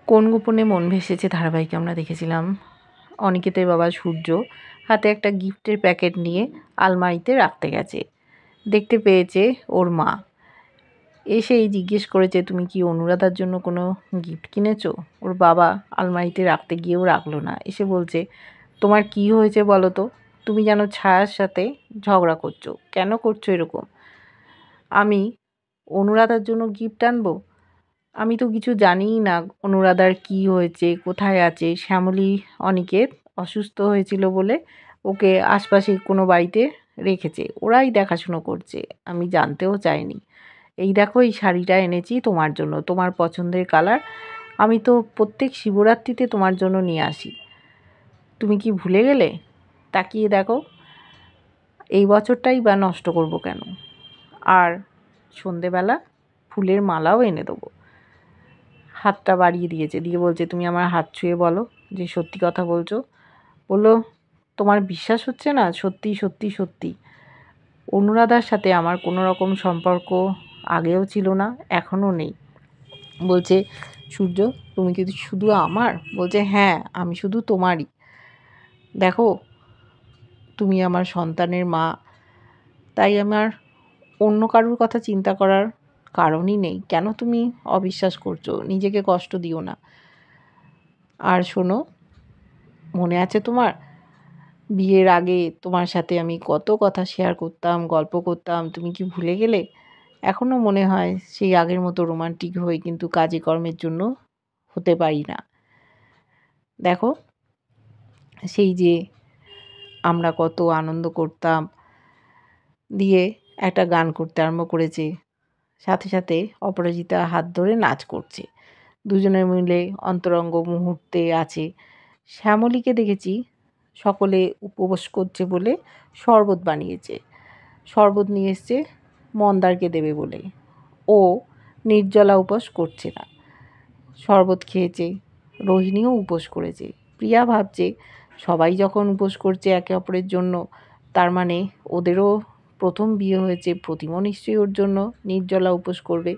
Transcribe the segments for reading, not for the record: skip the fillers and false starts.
কোন গোপনে মন ভেসেছে ধারাবাহিকে আমরা দেখেছিলাম অনিকেতের বাবা সূর্য হাতে একটা গিফটের প্যাকেট নিয়ে আলমারিতে রাখতে গেছে। দেখতে পেয়েছে ওর মা, এসেই জিজ্ঞেস করেছে তুমি কি অনুরাধার জন্য কোনো গিফট কিনেছো? ওর বাবা আলমারিতে রাখতে গিয়েও রাখলো না, এসে বলছে তোমার কি হয়েছে বলো তো, তুমি যেন ছায়ার সাথে ঝগড়া করছো, কেন করছো এরকম? আমি অনুরাধার জন্য গিফট আনবো? আমি তো কিছু জানিই না অনুরাধার কি হয়েছে, কোথায় আছে। শ্যামলী অনিকেত অসুস্থ হয়েছিল বলে ওকে আশপাশে কোনো বাড়িতে রেখেছে, ওরাই দেখাশুনো করছে, আমি জানতেও চাইনি। এই দেখো এই শাড়িটা এনেছি তোমার জন্য, তোমার পছন্দের কালার, আমি তো প্রত্যেক শিবরাত্রিতে তোমার জন্য নিয়ে আসি, তুমি কি ভুলে গেলে? তাকিয়ে দেখো, এই বছরটাই বা নষ্ট করব কেন? আর সন্ধেবেলা ফুলের মালাও এনে দেবো। হাতটা বাড়িয়ে দিয়েছে, দিয়ে বলছে তুমি আমার হাত ছুঁয়ে বলো যে সত্যি কথা বলছো। বললো তোমার বিশ্বাস হচ্ছে না? সত্যি সত্যি সত্যি অনুরাধার সাথে আমার কোনো রকম সম্পর্ক আগেও ছিল না, এখনও নেই। বলছে সূর্য তুমি কি শুধু আমার? বলছে হ্যাঁ আমি শুধু তোমারই। দেখো তুমি আমার সন্তানের মা, তাই আমার অন্য কারোর কথা চিন্তা করার কারণই নেই। কেন তুমি অবিশ্বাস করছো? নিজেকে কষ্ট দিও না। আর শোনো, মনে আছে তোমার বিয়ের আগে তোমার সাথে আমি কত কথা শেয়ার করতাম, গল্প করতাম, তুমি কি ভুলে গেলে? এখনও মনে হয় সেই আগের মতো রোমান্টিক হয়ে কিন্তু কাজে কর্মের জন্য হতে পারি না। দেখো সেই যে আমরা কত আনন্দ করতাম, দিয়ে একটা গান করতে আরম্ভ করেছে, সাথে সাথে অপরাজিতা হাত ধরে নাচ করছে, দুজনের মিলে অন্তরঙ্গ মুহূর্তে আছে। শ্যামলীকে দেখেছি সকলে উপবাস করছে বলে শরবত বানিয়েছে, শরবত নিয়ে এসছে মন্দারকে দেবে বলে। ও নির্জলা উপোস করছে না, শরবত খেয়েছে। রোহিণীও উপোস করেছে। প্রিয়া ভাবছে সবাই যখন উপোস করছে একে অপরের জন্য, তার মানে ওদেরও প্রথম বিয়ে হয়েছে, প্রতিমা নিশ্চয়ই ওর জন্য নির্জলা উপোস করবে।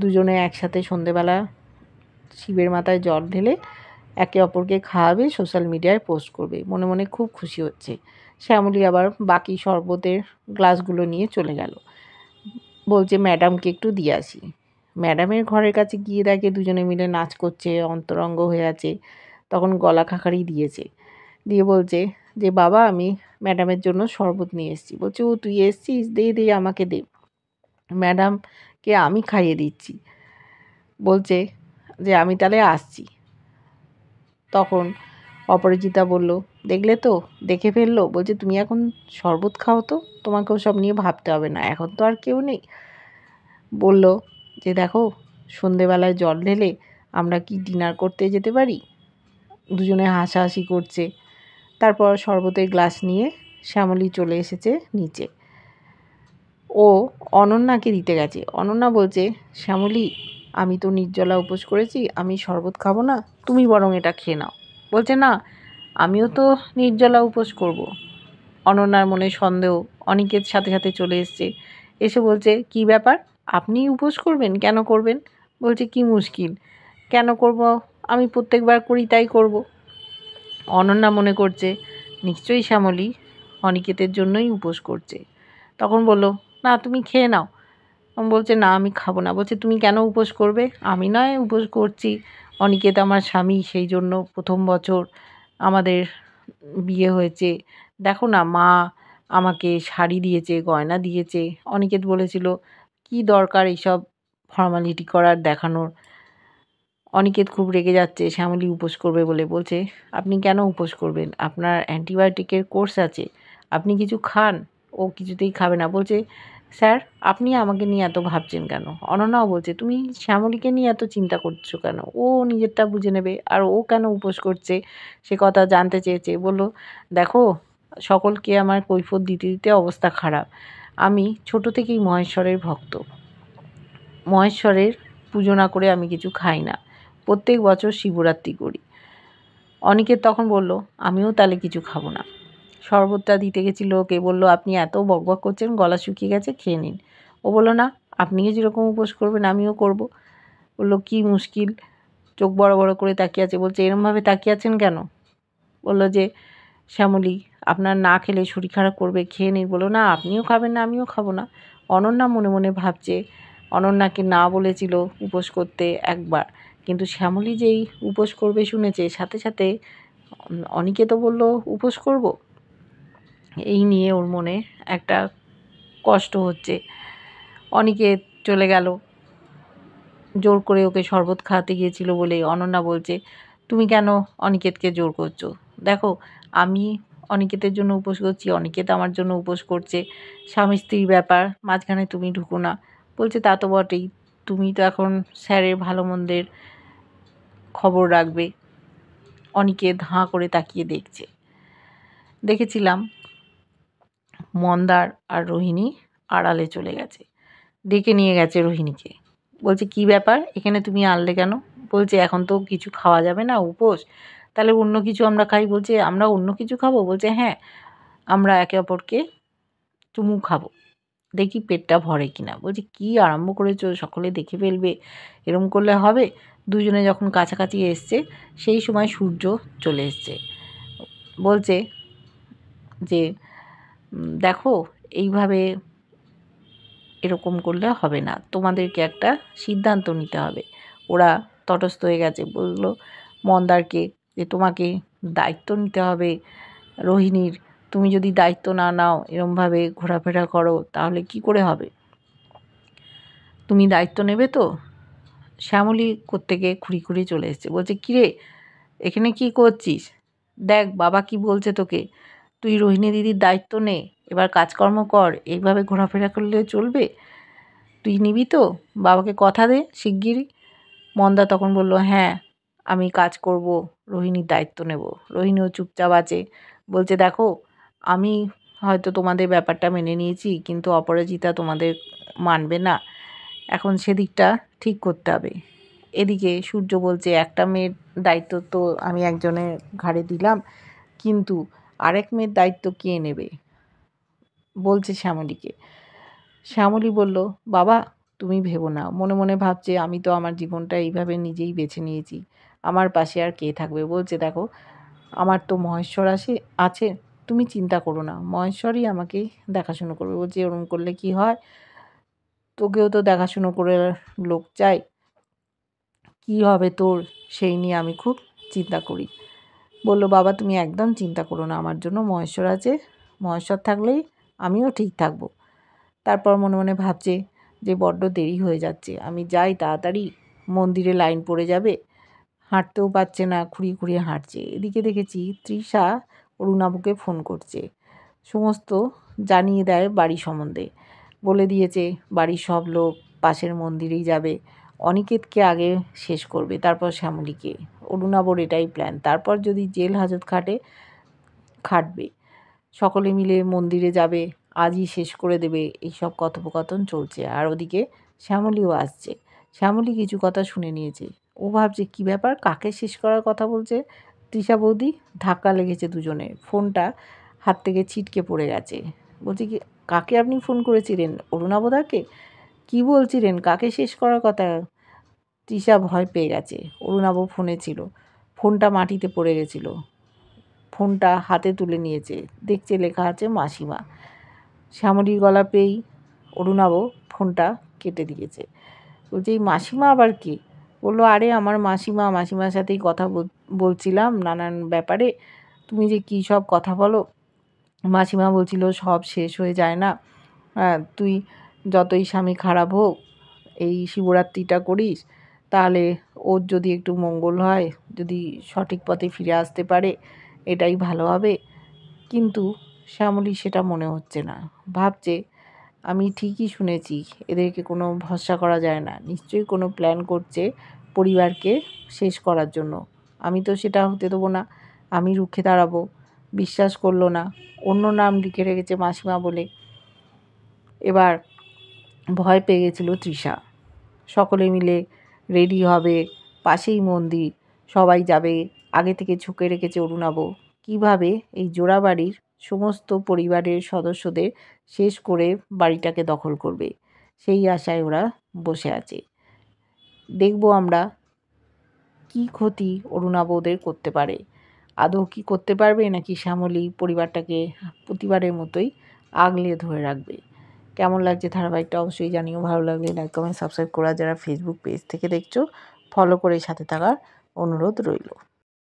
দুজনে একসাথে সন্ধেবেলা শিবের মাথায় জল ঢেলে একে অপরকে খাওয়াবে, সোশ্যাল মিডিয়ায় পোস্ট করবে, মনে মনে খুব খুশি হচ্ছে। শ্যামলী আবার বাকি শরবতের গ্লাসগুলো নিয়ে চলে গেল, বলছে ম্যাডামকে একটু দিয়ে আসি। ম্যাডামের ঘরের কাছে গিয়ে দেখে দুজনে মিলে নাচ করছে, অন্তরঙ্গ হয়ে আছে। তখন গলা খাকারি দিয়েছে, দিয়ে বলছে যে বাবা আমি ম্যাডামের জন্য শরবত নিয়ে এসেছি। বলছে ও তুই এসছিস, দে দে আমাকে দে, ম্যাডামকে আমি খাইয়ে দিচ্ছি। বলছে যে আমি তাহলে আসছি। তখন অপরাজিতা বলল দেখলে তো, দেখে ফেললো। বলছে তুমি এখন শরবত খাও তো, তোমাকেও সব নিয়ে ভাবতে হবে না, এখন তো আর কেউ নেই। বলল যে দেখো সন্ধেবেলায় জল ঢেলে আমরা কি ডিনার করতে যেতে পারি। দুজনে হাসাহাসি করছে। তারপর শরবতের গ্লাস নিয়ে শ্যামলী চলে এসেছে নিচে, ও অনন্যাকে দিতে গেছে। অনন্যা বলছে শ্যামলী আমি তো নির্জলা উপোস করেছি, আমি শরবত খাবো না, তুমি বরং এটা খেয়ে নাও। বলছে না আমিও তো নির্জলা উপোস করব। অনন্যার মনে সন্দেহ, অনিকের সাথে সাথে চলে এসছে, এসে বলছে কি ব্যাপার, আপনি উপোস করবেন? কেন করবেন? বলছে কি মুশকিল, কেন করব, আমি প্রত্যেকবার করি তাই করব। অনন্যা মনে করছে নিশ্চয়ই শ্যামলী অনিকেতের জন্যই উপোস করছে। তখন বলল না তুমি খেয়ে নাও। বলছে না আমি খাবো না। বলছে তুমি কেন উপোস করবে? আমি নয় উপোস করছি, অনিকেত আমার স্বামী, সেই জন্য প্রথম বছর আমাদের বিয়ে হয়েছে, দেখো না মা আমাকে শাড়ি দিয়েছে, গয়না দিয়েছে। অনিকেত বলেছিল কি দরকার এইসব ফর্মালিটি করার, দেখানোর। অনিকেত খুব রেগে যাচ্ছে শ্যামলী উপোস করবে বলে। বলছে আপনি কেন উপোস করবেন? আপনার অ্যান্টিবায়োটিকের কোর্স আছে, আপনি কিছু খান। ও কিছুতেই খাবে না। বলছে স্যার আপনি আমাকে নিয়ে এত ভাবছেন কেন? অনন্যাও বলছে তুমি শ্যামলীকে নিয়ে এত চিন্তা করছো কেন? ও নিজেরটা বুঝে নেবে, আর ও কেন উপোস করছে সে কথা জানতে চেয়েছে। বলল দেখো সকলকে আমার কৈফিয়ত দিতে দিতে অবস্থা খারাপ, আমি ছোট থেকেই মহেশ্বরের ভক্ত, মহেশ্বরের পুজো না করে আমি কিছু খাই না, প্রত্যেক বছর শিবরাত্রি করি। অনিকেত তখন বলল আমিও তাহলে কিছু খাবো না। শরবতটা দিতে গেছিলো, ওকে বলল আপনি এত বকবক করছেন, গলা শুকিয়ে গেছে, খেয়ে নিন। ও বলল না আপনিও যেরকম উপোস করবেন আমিও করব। বলল কি মুশকিল, চোখ বড় বড় করে তাকিয়ে আছে। বলছে, এরমভাবে তাকিয়ে আছেন কেন? বলল যে, শ্যামলী, আপনার না খেলে শরীর খারাপ করবে, খেয়ে নিন। বলল, না আপনিও খাবেন না, আমিও খাবো না। অনন্যা মনে মনে ভাবছে, অনন্যাকে না বলেছিল উপোস করতে একবার, কিন্তু শ্যামলী যেই উপোস করবে শুনেছে, সাথে সাথে অনিকেতও বলল উপোস করব। এই নিয়ে ওর মনে একটা কষ্ট হচ্ছে। অনিকেত চলে গেল, জোর করে ওকে শরবত খাওয়াতে গিয়েছিল বলে অনন্যা বলছে, তুমি কেন অনিকেতকে জোর করছো? দেখো, আমি অনিকেতের জন্য উপোস করছি, অনিকেত আমার জন্য উপোস করছে, স্বামী স্ত্রীর ব্যাপার, মাঝখানে তুমি ঢুকো না। বলছে, তা তো বটেই, তুমি তো এখন স্যারের ভালো মন্দের খবর রাখবে। অনিকেত হাঁ করে তাকিয়ে দেখছে। দেখেছিলাম মন্দার আর রোহিণী আড়ালে চলে গেছে, ডেকে নিয়ে গেছে রোহিণীকে। বলছে, কি ব্যাপার, এখানে তুমি আনলে কেন? বলছে, এখন তো কিছু খাওয়া যাবে না, উপোস, তাহলে অন্য কিছু আমরা খাই। বলছে, আমরা অন্য কিছু খাবো? বলছে, হ্যাঁ, আমরা একে অপরকে চুমু খাবো, দেখি পেটটা ভরে কিনা। বলছে, কি আরম্ভ করেছো, সকলে দেখে ফেলবে, এরম করলে হবে? দুজনে যখন কাছাকাছি এসছে সেই সময় সূর্য চলে এসছে। বলছে যে, দেখো, এইভাবে এরকম করলে হবে না, তোমাদেরকে একটা সিদ্ধান্ত নিতে হবে। ওরা তটস্থ হয়ে গেছে, বলল মন্দারকে যে, তোমাকে দায়িত্ব নিতে হবে রোহিণীর, তুমি যদি দায়িত্ব না নাও, এরমভাবে ঘোরাফেরা করো, তাহলে কি করে হবে? তুমি দায়িত্ব নেবে তো? শ্যামলী কোত্থেকে খুঁড়ি খুঁড়ি চলে এসছে। বলছে, কিরে, এখানে কি করছিস? দেখ বাবা কি বলছে তোকে, তুই রোহিণী দিদির দায়িত্ব নে, এবার কাজকর্ম কর, এইভাবে ঘোরাফেরা করলে চলবে? তুই নিবি তো? বাবাকে কথা দে শিগগিরই। মন্দা তখন বলল, হ্যাঁ, আমি কাজ করব, রোহিণীর দায়িত্ব নেব। রোহিণীও চুপচাপ আছে। বলছে, দেখো, আমি হয়তো তোমাদের ব্যাপারটা মেনে নিয়েছি, কিন্তু অপরাজিতা তোমাদের মানবে না, এখন সেদিকটা ঠিক করতে হবে। এদিকে সূর্য বলছে, একটা মেয়ের দায়িত্ব তো আমি একজনের ঘাড়ে দিলাম, কিন্তু আরেক মেয়ের দায়িত্ব কে নেবে? বলছে শ্যামলীকে। শ্যামলী বলল, বাবা তুমি ভেবো না। মনে মনে ভাবছে, আমি তো আমার জীবনটা এইভাবে নিজেই বেছে নিয়েছি, আমার পাশে আর কে থাকবে? বলছে, দেখো, আমার তো মহেশ্বর আছে, তুমি চিন্তা করো না, মহেশ্বরই আমাকে দেখাশুনো করবে। বলছে, ওরম করলে কি হয়? তোকেও তো দেখাশুনো করে লোক চাই, কি হবে তোর সেই নিয়ে আমি খুব চিন্তা করি। বলল, বাবা তুমি একদম চিন্তা করো না, আমার জন্য মহেশ্বর আছে, মহেশ্বর থাকলেই আমিও ঠিক থাকবো। তারপর মনে মনে ভাবছে যে বড্ড দেরি হয়ে যাচ্ছে, আমি যাই তাড়াতাড়ি, মন্দিরে লাইন পড়ে যাবে। হাঁটতেও পারছে না, খুঁড়িয়ে খুঁড়িয়ে হাঁটছে। এদিকে দেখেছি তৃষা অরুণাবুকে ফোন করছে, সমস্ত জানিয়ে দেয় বাড়ি সম্বন্ধে। বলে দিয়েছে বাড়ির সব লোক পাশের মন্দিরেই যাবে, অনিকেতকে আগে শেষ করবে, তারপর শ্যামলীকে। অরুণাবর এটাই প্ল্যান, তারপর যদি জেল হাজত খাটবে, সকলে মিলে মন্দিরে যাবে, আজই শেষ করে দেবে, এইসব কথোপকথন চলছে। আর ওদিকে শ্যামলীও আসছে। শ্যামলী কিছু কথা শুনে নিয়েছে। ও ভাবছে, কী ব্যাপার, কাকে শেষ করার কথা বলছে তৃষা বৌদি? ধাক্কা লেগেছে দুজনের, ফোনটা হাত থেকে ছিটকে পড়ে গেছে। বলছে, কি, কাকে আপনি ফোন করেছিলেন? অরুণাবদাকে? কি বলছিলেন, কাকে শেষ করার কথা? তৃষা ভয় পেয়ে গেছে। অরুণাব ফোনে ছিল, ফোনটা মাটিতে পড়ে গেছিল, ফোনটা হাতে তুলে নিয়েছে, দেখছে লেখা আছে মাসিমা। শ্যামলীর গলা পেয়েই অরুণাব ফোনটা কেটে দিয়েছে। বলছে, এই মাসিমা আবার কি? বললো, আরে আমার মাসিমা, মাসিমার সাথেই কথা বলছিলাম নানান ব্যাপারে, তুমি যে কী সব কথা বলো। মাসিমা বলছিল সব শেষ হয়ে যায় না, তুই যতই স্বামী খারাপ হোক এই শিবরাত্রিটা করিস, তাহলে ওর যদি একটু মঙ্গল হয়, যদি সঠিক পথে ফিরে আসতে পারে, এটাই ভালো হবে। কিন্তু শ্যামলী সেটা মনে হচ্ছে না, ভাবছে আমি ঠিকই শুনেছি, এদেরকে কোনো ভরসা করা যায় না, নিশ্চয়ই কোনো প্ল্যান করছে পরিবারকে শেষ করার জন্য। আমি তো সেটা হতে দেবো না, আমি রুখে দাঁড়াবো। বিশ্বাস করলো না, অন্য নাম লিখে রেখেছে মাসিমা বলে। এবার ভয় পেয়ে গেছিল তৃষা। সকলে মিলে রেডি হবে, পাশেই মন্দির, সবাই যাবে, আগে থেকে ছুঁকে রেখেছে অরুণাব কীভাবে এই জোড়াবাড়ির সমস্ত পরিবারের সদস্যদের শেষ করে বাড়িটাকে দখল করবে, সেই আশায় ওরা বসে আছে। দেখব আমরা কি ক্ষতি অরুণাবদের করতে পারে, আদৌ কি করতে পারবে, নাকি শ্যামলী পরিবারটাকে প্রতিবারের মতোই আগলে ধরে রাখবে। কেমন লাগছে ধারাবাহিকটা অবশ্যই জানিও। ভালো লাগলে লাইক কমেন্ট সাবস্ক্রাইব করা, যারা ফেসবুক পেজ থেকে দেখছো ফলো করে সাথে থাকার অনুরোধ রইল।